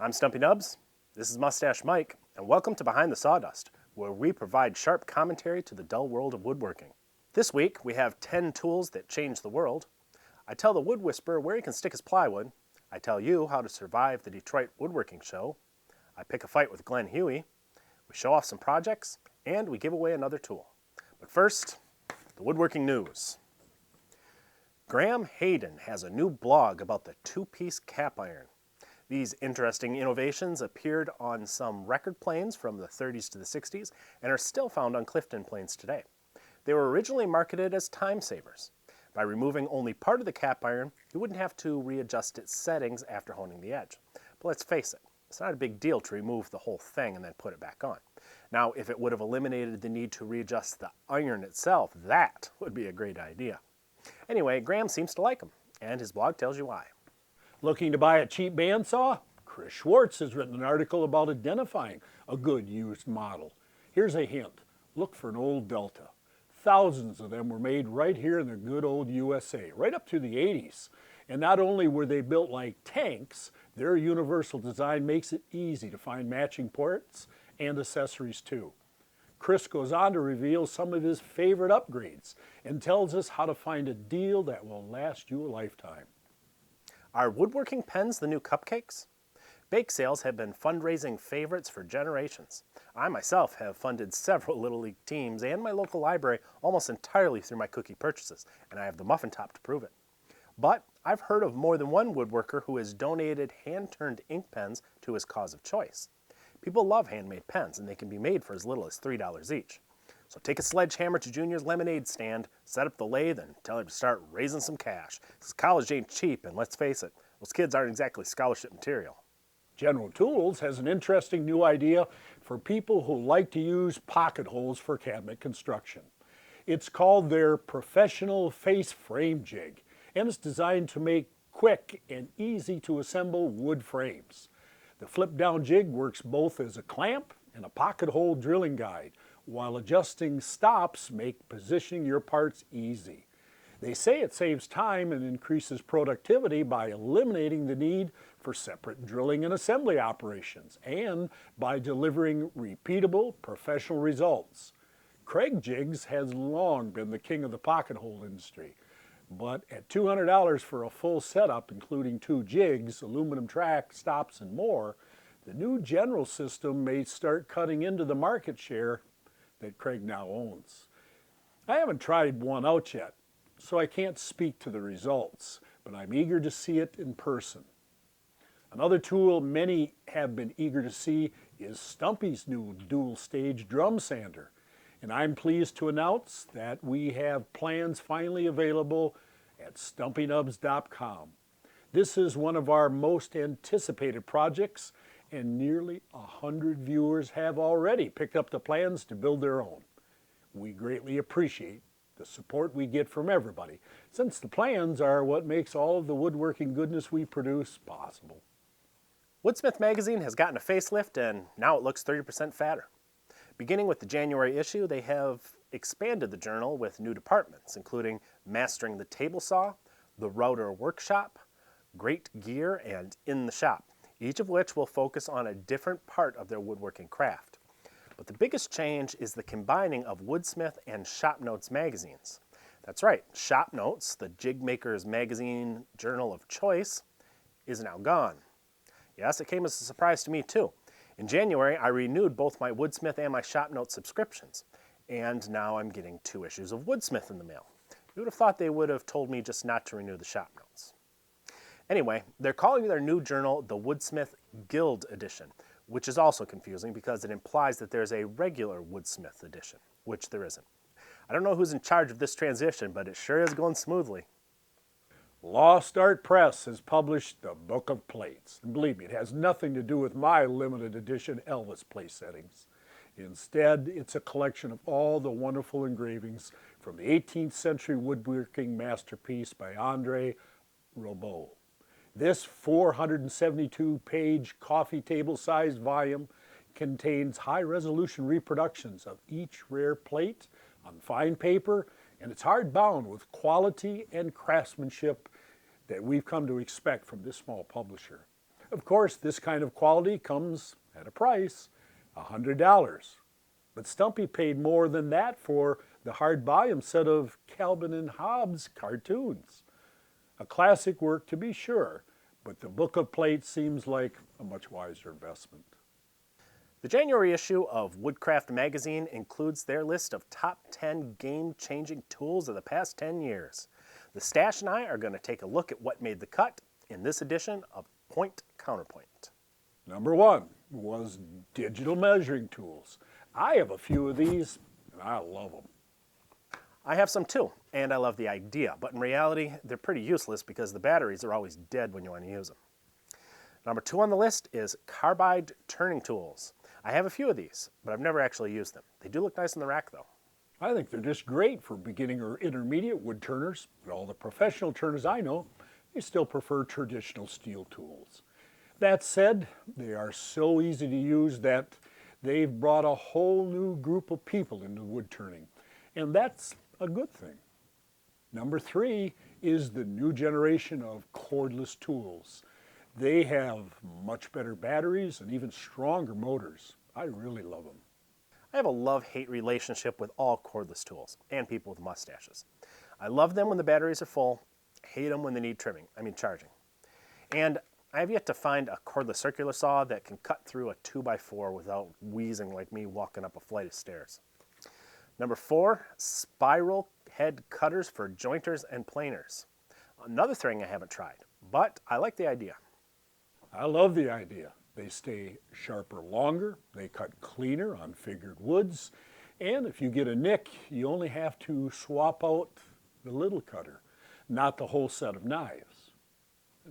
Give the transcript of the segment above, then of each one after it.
I'm Stumpy Nubs, this is Mustache Mike, and welcome to Behind the Sawdust, where we provide sharp commentary to the dull world of woodworking. This week, we have 10 tools that change the world. I tell the wood whisperer where he can stick his plywood. I tell you how to survive the Detroit Woodworking Show. I pick a fight with Glen Huey. We show off some projects, and we give away another tool. But first, the woodworking news. Graham Hayden has a new blog about the two-piece cap iron. These interesting innovations appeared on some record planes from the 30s to the 60s and are still found on Clifton planes today. They were originally marketed as time savers. By removing only part of the cap iron, you wouldn't have to readjust its settings after honing the edge. But let's face it, it's not a big deal to remove the whole thing and then put it back on. Now, if it would have eliminated the need to readjust the iron itself, that would be a great idea. Anyway, Graham seems to like them, and his blog tells you why. Looking to buy a cheap bandsaw? Chris Schwartz has written an article about identifying a good used model. Here's a hint. Look for an old Delta. Thousands of them were made right here in the good old USA, right up through the 80s. And not only were they built like tanks, their universal design makes it easy to find matching parts and accessories too. Chris goes on to reveal some of his favorite upgrades and tells us how to find a deal that will last you a lifetime. Are woodworking pens the new cupcakes? Bake sales have been fundraising favorites for generations. I myself have funded several Little League teams and my local library almost entirely through my cookie purchases, and I have the muffin top to prove it. But I've heard of more than one woodworker who has donated hand-turned ink pens to his cause of choice. People love handmade pens, and they can be made for as little as $3 each. So take a sledgehammer to Junior's lemonade stand, set up the lathe, and tell him to start raising some cash. Because college ain't cheap, and let's face it, those kids aren't exactly scholarship material. General Tools has an interesting new idea for people who like to use pocket holes for cabinet construction. It's called their Professional Face Frame Jig, and it's designed to make quick and easy to assemble wood frames. The flip-down jig works both as a clamp and a pocket hole drilling guide, while adjusting stops make positioning your parts easy. They say it saves time and increases productivity by eliminating the need for separate drilling and assembly operations, and by delivering repeatable, professional results. Craig Jigs has long been the king of the pocket hole industry, but at $200 for a full setup, including 2 jigs, aluminum track, stops, and more, the new General system may start cutting into the market share that Craig now owns. I haven't tried one out yet, so I can't speak to the results, but I'm eager to see it in person. Another tool many have been eager to see is Stumpy's new dual-stage drum sander, and I'm pleased to announce that we have plans finally available at stumpynubs.com. This is one of our most anticipated projects, and nearly 100 viewers have already picked up the plans to build their own. We greatly appreciate the support we get from everybody, since the plans are what makes all of the woodworking goodness we produce possible. Woodsmith magazine has gotten a facelift, and now it looks 30% fatter. Beginning with the January issue, they have expanded the journal with new departments, including Mastering the Table Saw, the Router Workshop, Great Gear, and In the Shop, each of which will focus on a different part of their woodworking craft. But the biggest change is the combining of Woodsmith and Shop Notes magazines. That's right, Shop Notes, the jig maker's magazine journal of choice, is now gone. Yes, it came as a surprise to me too. In January, I renewed both my Woodsmith and my Shop Notes subscriptions, and now I'm getting 2 issues of Woodsmith in the mail. You would have thought they would have told me just not to renew the Shop Notes. Anyway, they're calling their new journal the Woodsmith Guild Edition, which is also confusing because it implies that there's a regular Woodsmith edition, which there isn't. I don't know who's in charge of this transition, but it sure is going smoothly. Lost Art Press has published the Book of Plates. And believe me, it has nothing to do with my limited edition Elvis plate settings. Instead, it's a collection of all the wonderful engravings from the 18th century woodworking masterpiece by André Roubaud. This 472-page coffee table-sized volume contains high-resolution reproductions of each rare plate on fine paper, and it's hardbound with quality and craftsmanship that we've come to expect from this small publisher. Of course, this kind of quality comes at a price, $100. But Stumpy paid more than that for the hard volume set of Calvin and Hobbes cartoons. A classic work to be sure, but the book of plates seems like a much wiser investment. The January issue of Woodcraft magazine includes their list of top 10 game-changing tools of the past 10 years. The Stash and I are going to take a look at what made the cut in this edition of Point Counterpoint. Number 1 was digital measuring tools. I have a few of these, and I love them. I have some too, and I love the idea, but in reality, they're pretty useless because the batteries are always dead when you want to use them. Number 2 on the list is Carbide turning tools. I have a few of these, but I've never actually used them. They do look nice in the rack though. I think they're just great for beginning or intermediate wood turners, but all the professional turners I know, they still prefer traditional steel tools. That said, they are so easy to use that they've brought a whole new group of people into wood turning, and that's a good thing. Number 3 is the new generation of cordless tools. They have much better batteries and even stronger motors. I really love them. I have a love-hate relationship with all cordless tools and people with mustaches. I love them when the batteries are full, hate them when they need charging. And I have yet to find a cordless circular saw that can cut through a 2x4 without wheezing like me walking up a flight of stairs. Number 4, spiral head cutters for jointers and planers. Another thing I haven't tried, but I like the idea. I love the idea. They stay sharper longer, they cut cleaner on figured woods, and if you get a nick, you only have to swap out the little cutter, not the whole set of knives.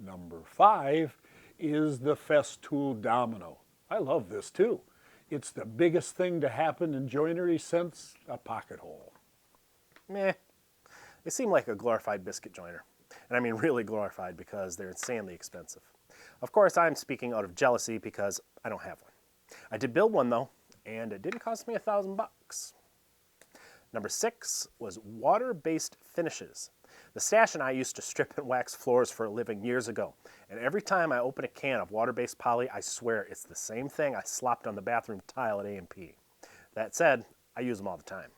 Number 5 is the Festool Domino. I love this too. It's the biggest thing to happen in joinery since a pocket hole. Meh. They seem like a glorified biscuit joiner. And I mean really glorified because they're insanely expensive. Of course, I'm speaking out of jealousy because I don't have one. I did build one though, and it didn't cost me $1,000. Number 6 was water-based finishes. The Stash and I used to strip and wax floors for a living years ago, and every time I open a can of water-based poly, I swear it's the same thing I slopped on the bathroom tile at A&P. That said, I use them all the time.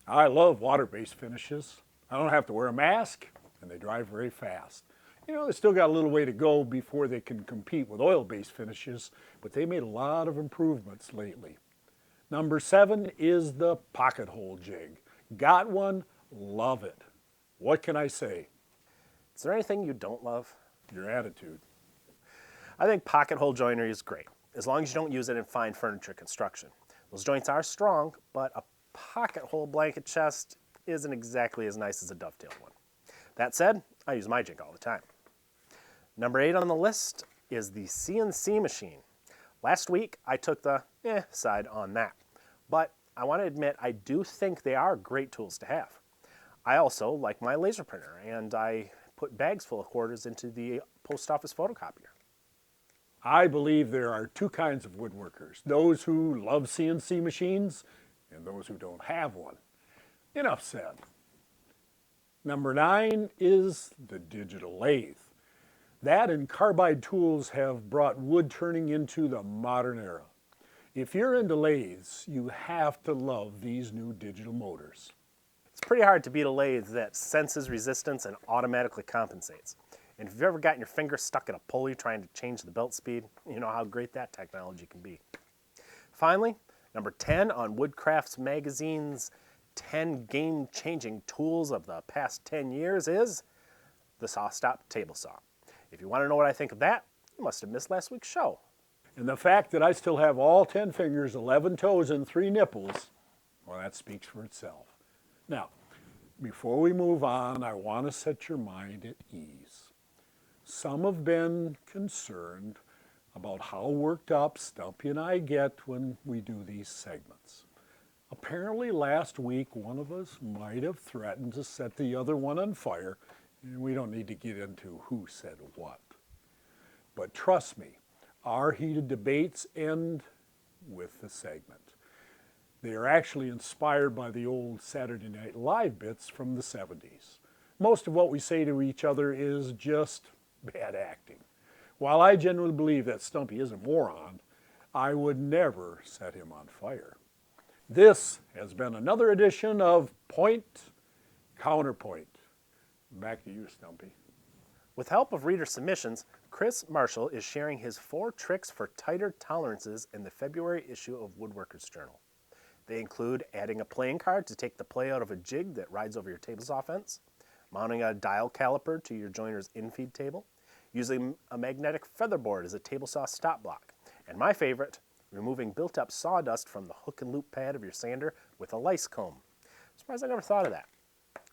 I love water-based finishes. I don't have to wear a mask, and they dry very fast. You know, they still got a little way to go before they can compete with oil-based finishes, but they made a lot of improvements lately. Number 7 is the pocket hole jig. Got one, love it. What can I say? Is there anything you don't love? Your attitude. I think pocket hole joinery is great, as long as you don't use it in fine furniture construction. Those joints are strong, but a pocket hole blanket chest isn't exactly as nice as a dovetailed one. That said, I use my jig all the time. Number 8 on the list is the Cnc Machine. Last week, I took the side on that, but I want to admit I do think they are great tools to have. I also like my laser printer, and I put bags full of quarters into the post office photocopier. I believe there are 2 kinds of woodworkers, those who love CNC machines and those who don't have one. Enough said. Number 9 is the Digital Lathe. That and Carbide tools have brought wood turning into the modern era. If you're into lathes, you have to love these new digital motors. It's pretty hard to beat a lathe that senses resistance and automatically compensates. And if you've ever gotten your finger stuck in a pulley trying to change the belt speed, you know how great that technology can be. Finally, number 10 on Woodcraft Magazine's 10 game-changing tools of the past 10 years is the SawStop table saw. If you want to know what I think of that, you must have missed last week's show. And the fact that I still have all 10 fingers, 11 toes, and 3 nipples, well, that speaks for itself. Now, before we move on, I want to set your mind at ease. Some have been concerned about how worked up Stumpy and I get when we do these segments. Apparently last week, one of us might have threatened to set the other one on fire, and we don't need to get into who said what. But trust me, our heated debates end with the segment. They are actually inspired by the old Saturday Night Live bits from the 70s. Most of what we say to each other is just bad acting. While I genuinely believe that Stumpy is a moron, I would never set him on fire. This has been another edition of Point Counterpoint. Back to you, Stumpy. With help of reader submissions, Chris Marshall is sharing his 4 tricks for tighter tolerances in the February issue of Woodworker's Journal. They include adding a playing card to take the play out of a jig that rides over your table saw fence, mounting a dial caliper to your joiner's infeed table, using a magnetic featherboard as a table saw stop block, and my favorite, removing built-up sawdust from the hook and loop pad of your sander with a lice comb. I'm surprised I never thought of that.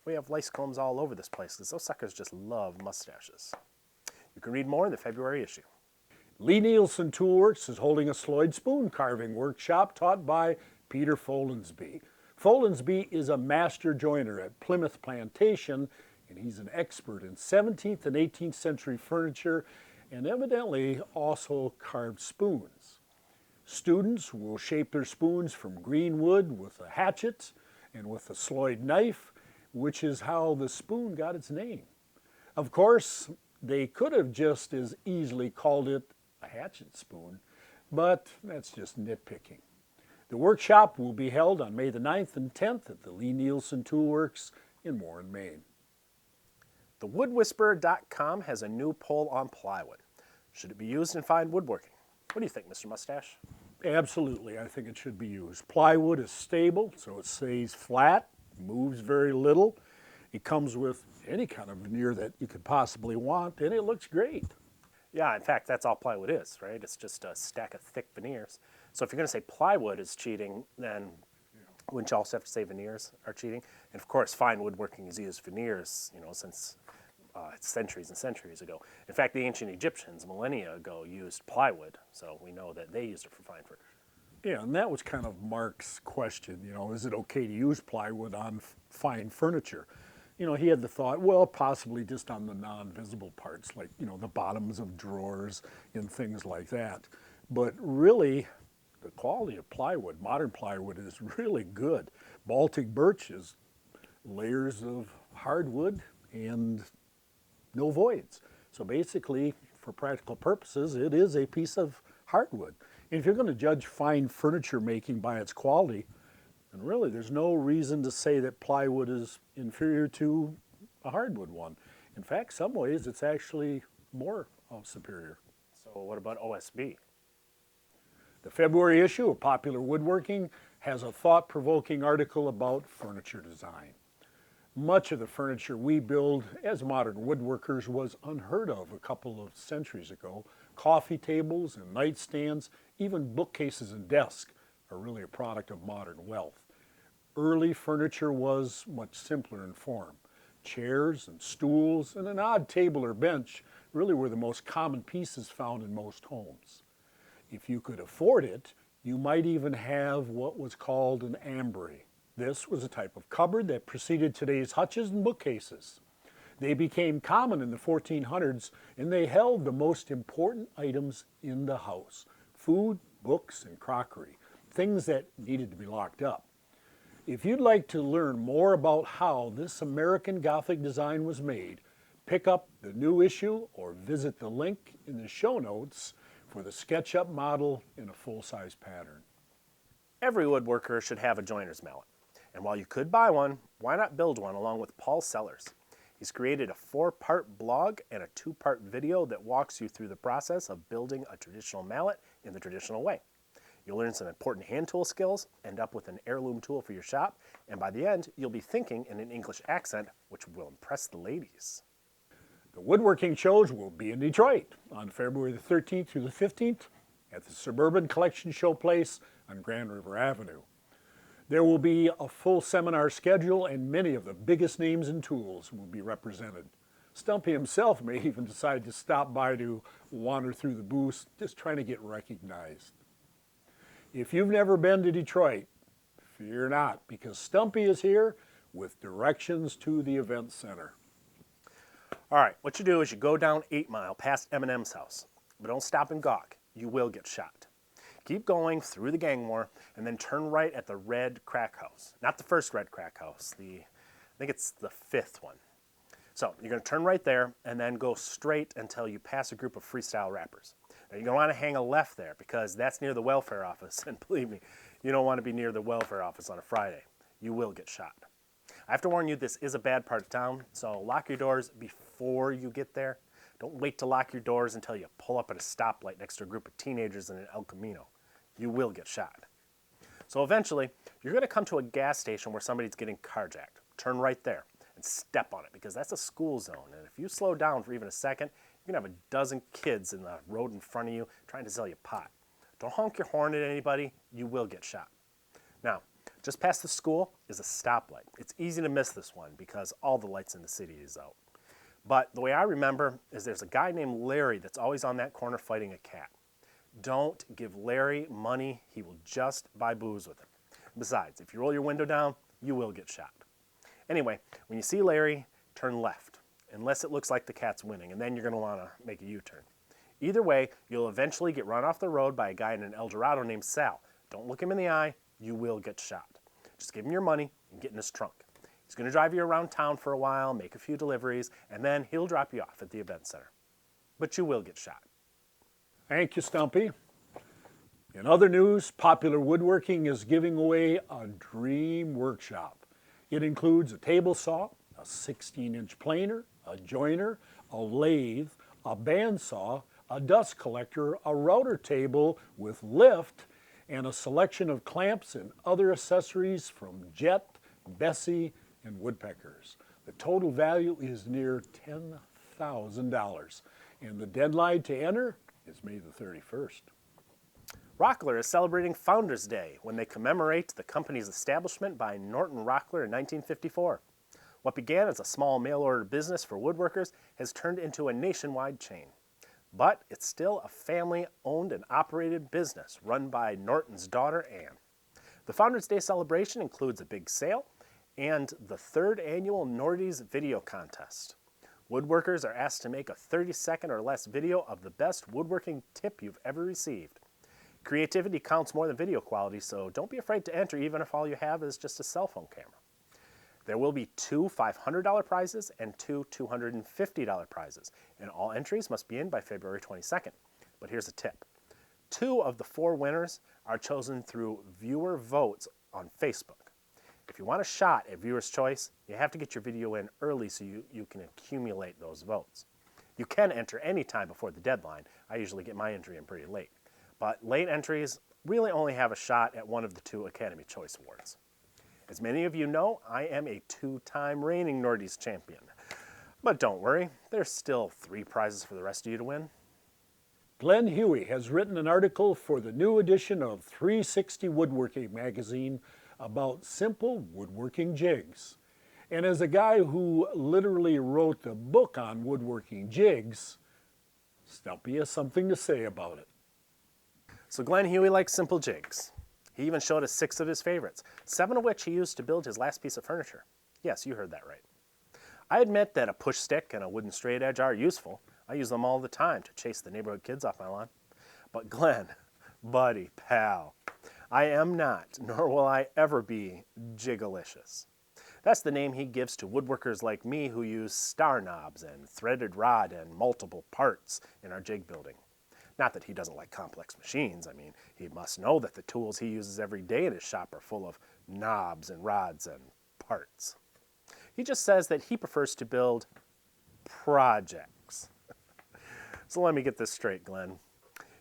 We have lice combs all over this place because those suckers just love mustaches. You can read more in the February issue. Lee Nielsen Toolworks is holding a Sloyd spoon carving workshop taught by Peter Folensby. Folensby is a master joiner at Plymouth Plantation, and he's an expert in 17th and 18th century furniture and evidently also carved spoons. Students will shape their spoons from green wood with a hatchet and with a Sloyd knife, which is how the spoon got its name. Of course, they could have just as easily called it a hatchet spoon, but that's just nitpicking. The workshop will be held on May the 9th and 10th at the Lee Nielsen Toolworks in Warren, Maine. TheWoodWhisperer.com has a new poll on plywood. Should it be used in fine woodworking? What do you think, Mr. Mustache? Absolutely, I think it should be used. Plywood is stable, so it stays flat, moves very little. It comes with any kind of veneer that you could possibly want, and it looks great. Yeah, in fact, that's all plywood is, right? It's just a stack of thick veneers. So if you're going to say plywood is cheating, then wouldn't you also have to say veneers are cheating? And of course, fine woodworking has used veneers, since centuries and centuries ago. In fact, the ancient Egyptians, millennia ago, used plywood, so we know that they used it for fine furniture. Yeah, and that was kind of Mark's question, is it okay to use plywood on fine furniture? He had the thought, well, possibly just on the non-visible parts, like, the bottoms of drawers and things like that. But really, the quality of plywood, modern plywood, is really good. Baltic birch is layers of hardwood and no voids. So basically, for practical purposes, it is a piece of hardwood. And if you're going to judge fine furniture making by its quality, then really there's no reason to say that plywood is inferior to a hardwood one. In fact, some ways it's actually more superior. So what about OSB? The February issue of Popular Woodworking has a thought-provoking article about furniture design. Much of the furniture we build as modern woodworkers was unheard of a couple of centuries ago. Coffee tables and nightstands, even bookcases and desks, are really a product of modern wealth. Early furniture was much simpler in form. Chairs and stools and an odd table or bench really were the most common pieces found in most homes. If you could afford it, you might even have what was called an ambry. This was a type of cupboard that preceded today's hutches and bookcases. They became common in the 1400s, and they held the most important items in the house: food, books, and crockery, things that needed to be locked up. If you'd like to learn more about how this American Gothic design was made, pick up the new issue or visit the link in the show notes for the SketchUp model in a full-size pattern. Every woodworker should have a joiner's mallet. And while you could buy one, why not build one along with Paul Sellers? He's created a 4-part blog and a 2-part video that walks you through the process of building a traditional mallet in the traditional way. You'll learn some important hand tool skills, end up with an heirloom tool for your shop, and by the end, you'll be thinking in an English accent, which will impress the ladies. The woodworking shows will be in Detroit on February the 13th through the 15th at the Suburban Collection Showplace on Grand River Avenue. There will be a full seminar schedule, and many of the biggest names in tools will be represented. Stumpy himself may even decide to stop by to wander through the booths, just trying to get recognized. If you've never been to Detroit, fear not, because Stumpy is here with directions to the event center. All right, what you do is you go down 8 Mile past Eminem's house, but don't stop and gawk. You will get shot. Keep going through the gang war and then turn right at the red crack house. Not the first red crack house, I think it's the 5th one. So you're going to turn right there and then go straight until you pass a group of freestyle rappers. Now you're going to want to hang a left there because that's near the welfare office. And believe me, you don't want to be near the welfare office on a Friday. You will get shot. I have to warn you, this is a bad part of town, so lock your doors before you get there. Don't wait to lock your doors until you pull up at a stoplight next to a group of teenagers in an El Camino. You will get shot. So eventually, you're going to come to a gas station where somebody's getting carjacked. Turn right there and step on it because that's a school zone. And if you slow down for even a second, you're going to have a dozen kids in the road in front of you trying to sell you pot. Don't honk your horn at anybody. You will get shot. Now, just past the school is a stoplight. It's easy to miss this one because all the lights in the city is out. But the way I remember is there's a guy named Larry that's always on that corner fighting a cat. Don't give Larry money. He will just buy booze with it. Besides, if you roll your window down, you will get shot. Anyway, when you see Larry, turn left, unless it looks like the cat's winning, and then you're going to want to make a U-turn. Either way, you'll eventually get run off the road by a guy in an El Dorado named Sal. Don't look him in the eye. You will get shot. Just give him your money and get in his trunk. He's going to drive you around town for a while, make a few deliveries, and then he'll drop you off at the event center. But you will get shot. Thank you, Stumpy. In other news, Popular Woodworking is giving away a dream workshop. It includes a table saw, a 16-inch planer, a joiner, a lathe, a bandsaw, a dust collector, a router table with lift, and a selection of clamps and other accessories from Jet, Bessie, and Woodpeckers. The total value is near $10,000, and the deadline to enter is May the 31st. Rockler is celebrating Founders Day when they commemorate the company's establishment by Norton Rockler in 1954. What began as a small mail-order business for woodworkers has turned into a nationwide chain. But it's still a family-owned and operated business run by Norton's daughter, Ann. The Founders Day celebration includes a big sale and the third annual Nordy's video contest. Woodworkers are asked to make a 30-second or less video of the best woodworking tip you've ever received. Creativity counts more than video quality, so don't be afraid to enter even if all you have is just a cell phone camera. There will be 2 $500 prizes and 2 $250 prizes, and all entries must be in by February 22nd. But here's a tip. 2 of the 4 winners are chosen through viewer votes on Facebook. If you want a shot at viewer's choice, you have to get your video in early so you can accumulate those votes. You can enter any time before the deadline. I usually get my entry in pretty late. But late entries really only have a shot at one of the 2 Academy Choice Awards. As many of you know, I am a 2-time reigning Nordy's champion. But don't worry, there's still 3 prizes for the rest of you to win. Glen Huey has written an article for the new edition of 360 Woodworking magazine about simple woodworking jigs. And as a guy who literally wrote the book on woodworking jigs, Stumpy has something to say about it. So Glen Huey likes simple jigs. He even showed us 6 of his favorites, 7 of which he used to build his last piece of furniture. Yes, you heard that right. I admit that a push stick and a wooden straight edge are useful. I use them all the time to chase the neighborhood kids off my lawn. But Glen, buddy, pal, I am not, nor will I ever be, jigalicious. That's the name he gives to woodworkers like me who use star knobs and threaded rod and multiple parts in our jig building. Not that he doesn't like complex machines. I mean, he must know that the tools he uses every day in his shop are full of knobs and rods and parts. He just says that he prefers to build projects. So let me get this straight, Glen.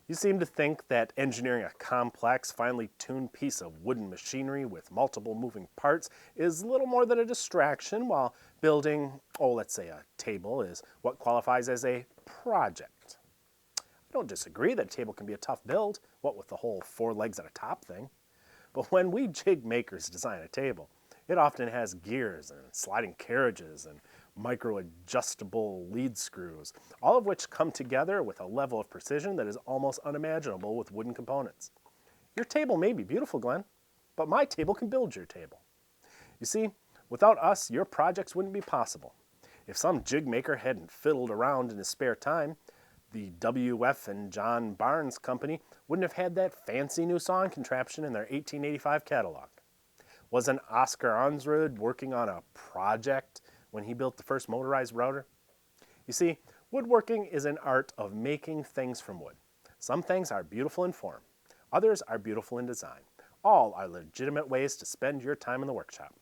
You seem to think that engineering a complex, finely tuned piece of wooden machinery with multiple moving parts is little more than a distraction, while building, let's say a table is what qualifies as a project. I don't disagree that a table can be a tough build, what with the whole 4 legs at a top thing. But when we jig makers design a table, it often has gears and sliding carriages and micro-adjustable lead screws, all of which come together with a level of precision that is almost unimaginable with wooden components. Your table may be beautiful, Glen, but my table can build your table. You see, without us, your projects wouldn't be possible. If some jig maker hadn't fiddled around in his spare time, the W.F. and John Barnes Company wouldn't have had that fancy new sawing contraption in their 1885 catalog. Wasn't Oscar Ansrud working on a project when he built the first motorized router? You see, woodworking is an art of making things from wood. Some things are beautiful in form, others are beautiful in design. All are legitimate ways to spend your time in the workshop.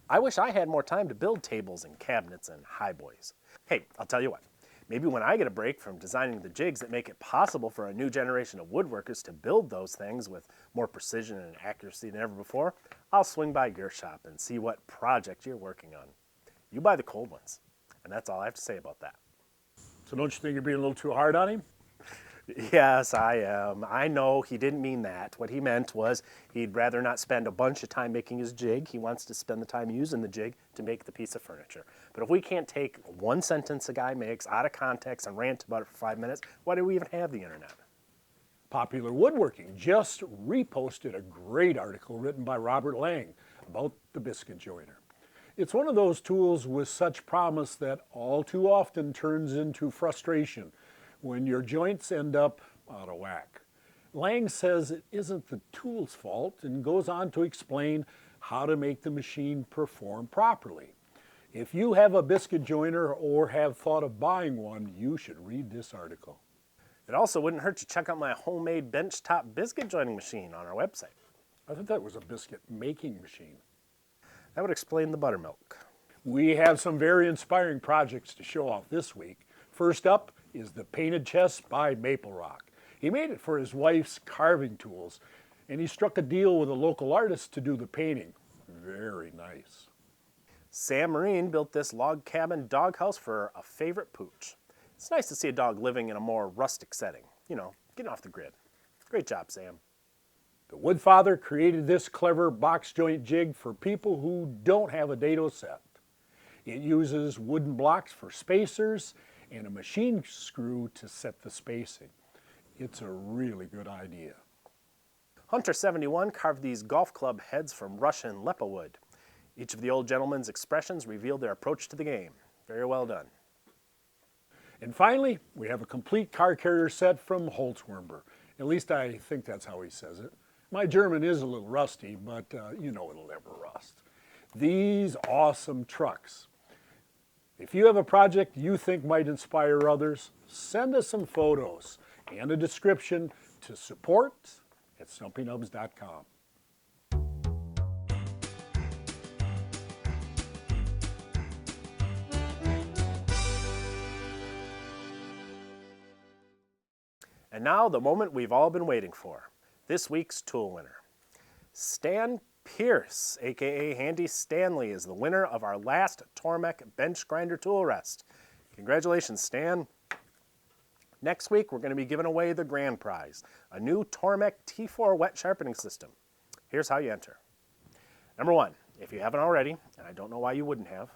I wish I had more time to build tables and cabinets and highboys. Hey, I'll tell you what, maybe when I get a break from designing the jigs that make it possible for a new generation of woodworkers to build those things with more precision and accuracy than ever before, I'll swing by your shop and see what project you're working on. You buy the cold ones. And that's all I have to say about that. So don't you think you're being a little too hard on him? Yes, I am. I know he didn't mean that. What he meant was he'd rather not spend a bunch of time making his jig. He wants to spend the time using the jig to make the piece of furniture. But if we can't take one sentence a guy makes out of context and rant about it for 5 minutes, why do we even have the internet? Popular Woodworking just reposted a great article written by Robert Lang about the biscuit joiner. It's one of those tools with such promise that all too often turns into frustration when your joints end up out of whack. Lang says it isn't the tool's fault and goes on to explain how to make the machine perform properly. If you have a biscuit joiner or have thought of buying one, you should read this article. It also wouldn't hurt to check out my homemade benchtop biscuit joining machine on our website. I thought that was a biscuit making machine. That would explain the buttermilk. We have some very inspiring projects to show off this week. First up is the painted chest by Maple Rock. He made it for his wife's carving tools, and he struck a deal with a local artist to do the painting. Very nice. Sam Marine built this log cabin doghouse for a favorite pooch. It's nice to see a dog living in a more rustic setting. You know, getting off the grid. Great job, Sam. The Woodfather created this clever box joint jig for people who don't have a dado set. It uses wooden blocks for spacers and a machine screw to set the spacing. It's a really good idea. Hunter 71 carved these golf club heads from Russian lepa wood. Each of the old gentleman's expressions revealed their approach to the game. Very well done. And finally, we have a complete car carrier set from Holzwurmber. At least I think that's how he says it. My German is a little rusty, but you know it'll never rust. These awesome trucks. If you have a project you think might inspire others, send us some photos and a description to support@stumpynubs.com. And now the moment we've all been waiting for. This week's tool winner. Stan Pierce, aka Handy Stanley, is the winner of our last Tormek bench grinder tool rest. Congratulations, Stan. Next week, we're going to be giving away the grand prize, a new Tormek T4 wet sharpening system. Here's how you enter. Number one, if you haven't already, and I don't know why you wouldn't have,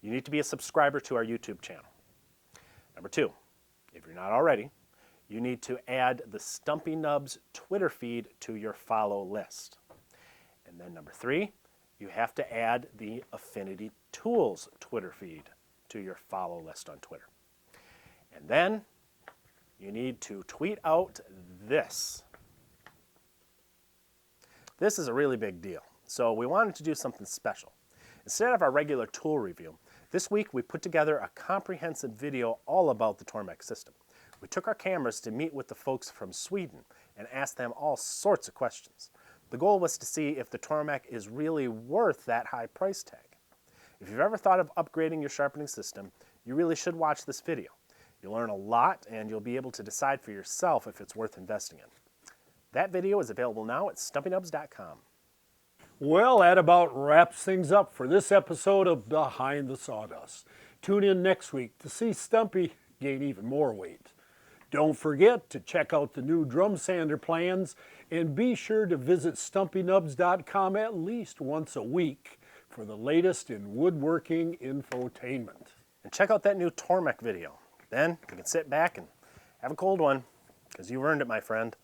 you need to be a subscriber to our YouTube channel. Number two, if you're not already, you need to add the Stumpy Nubs Twitter feed to your follow list. And then number three, you have to add the Affinity Tools Twitter feed to your follow list on Twitter. And then you need to tweet out this. This is a really big deal, so we wanted to do something special. Instead of our regular tool review, this week we put together a comprehensive video all about the Tormek system. We took our cameras to meet with the folks from Sweden and asked them all sorts of questions. The goal was to see if the Tormek is really worth that high price tag. If you've ever thought of upgrading your sharpening system, you really should watch this video. You'll learn a lot and you'll be able to decide for yourself if it's worth investing in. That video is available now at stumpynubs.com. Well, that about wraps things up for this episode of Behind the Sawdust. Tune in next week to see Stumpy gain even more weight. Don't forget to check out the new drum sander plans and be sure to visit stumpynubs.com at least once a week for the latest in woodworking infotainment. And check out that new Tormek video. Then you can sit back and have a cold one, because you've earned it, my friend.